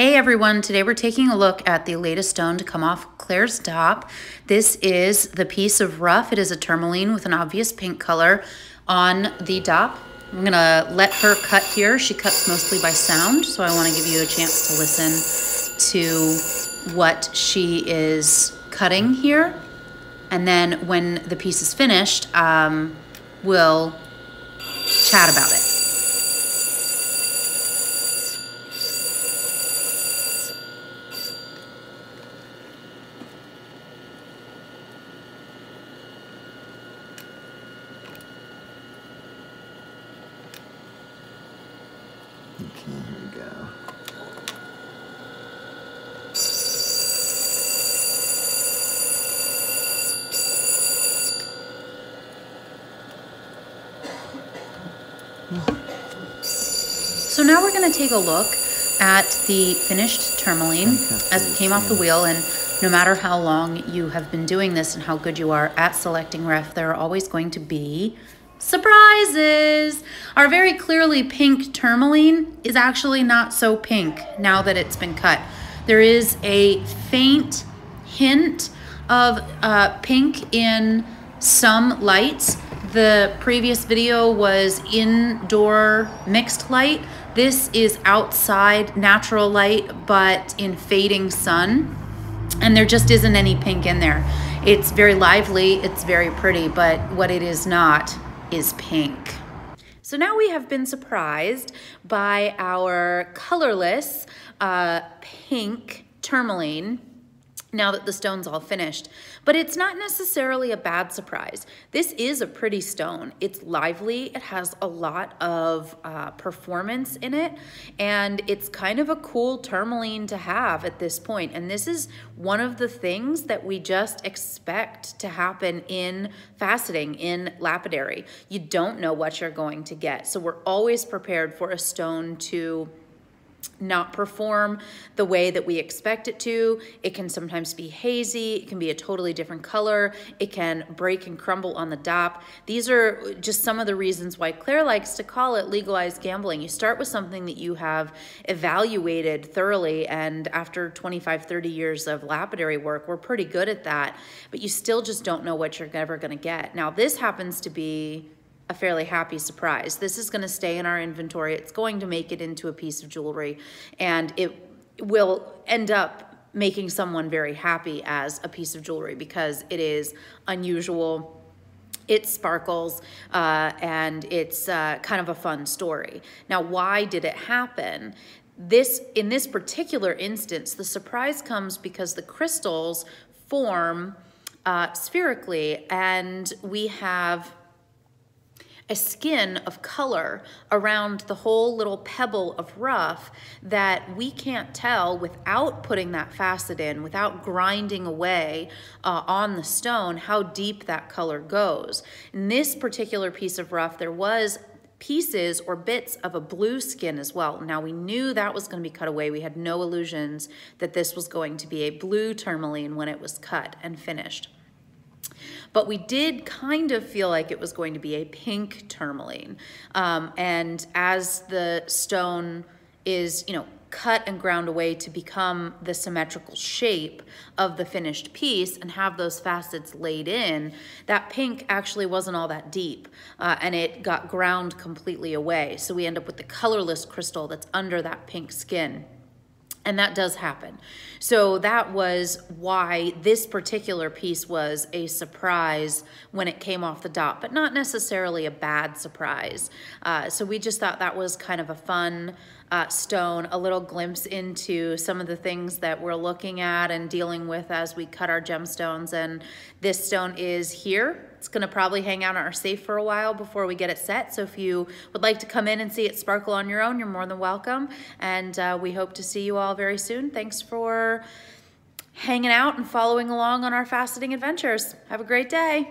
Hey everyone, today we're taking a look at the latest stone to come off Claire's dop. This is the piece of rough. It is a tourmaline with an obvious pink color on the dop. I'm gonna let her cut here. She cuts mostly by sound, so I wanna give you a chance to listen to what she is cutting here. And then when the piece is finished, we'll chat about it. Okay, here we go. So now we're going to take a look at the finished tourmaline as it came off the wheel, and no matter how long you have been doing this and how good you are at selecting rough, there are always going to be surprises. Our very clearly pink tourmaline is actually not so pink now that it's been cut. There is a faint hint of pink in some lights. The previous video was indoor mixed light. This is outside natural light, but in fading sun. And there just isn't any pink in there. It's very lively, it's very pretty, but what it is not is pink. So now we have been surprised by our colorless pink tourmaline now that the stone's all finished. But it's not necessarily a bad surprise. This is a pretty stone. It's lively, it has a lot of performance in it, and it's kind of a cool tourmaline to have at this point. And this is one of the things that we just expect to happen in faceting, in lapidary. You don't know what you're going to get. So we're always prepared for a stone to not perform the way that we expect it to. It can sometimes be hazy, it can be a totally different color, it can break and crumble on the dop. These are just some of the reasons why Claire likes to call it legalized gambling. You start with something that you have evaluated thoroughly, and after 25, 30 years of lapidary work, we're pretty good at that, but you still just don't know what you're ever gonna get. Now this happens to be a fairly happy surprise. This is going to stay in our inventory. It's going to make it into a piece of jewelry, and it will end up making someone very happy as a piece of jewelry because it is unusual, it sparkles, and it's kind of a fun story. Now, why did it happen? In this particular instance, the surprise comes because the crystals form spherically, and we have a skin of color around the whole little pebble of rough that we can't tell without putting that facet in, without grinding away on the stone, how deep that color goes. In this particular piece of rough, there was pieces or bits of a blue skin as well. Now we knew that was going to be cut away. We had no illusions that this was going to be a blue tourmaline when it was cut and finished. But we did kind of feel like it was going to be a pink tourmaline. And as the stone is, cut and ground away to become the symmetrical shape of the finished piece and have those facets laid in, that pink actually wasn't all that deep, and it got ground completely away. So we end up with the colorless crystal that's under that pink skin. And that does happen. So that was why this particular piece was a surprise when it came off the dop, but not necessarily a bad surprise. So we just thought that was kind of a fun stone, a little glimpse into some of the things that we're looking at and dealing with as we cut our gemstones. And this stone is here. It's gonna probably hang out in our safe for a while before we get it set. So if you would like to come in and see it sparkle on your own, you're more than welcome. And we hope to see you all very soon. Thanks for hanging out and following along on our faceting adventures. Have a great day.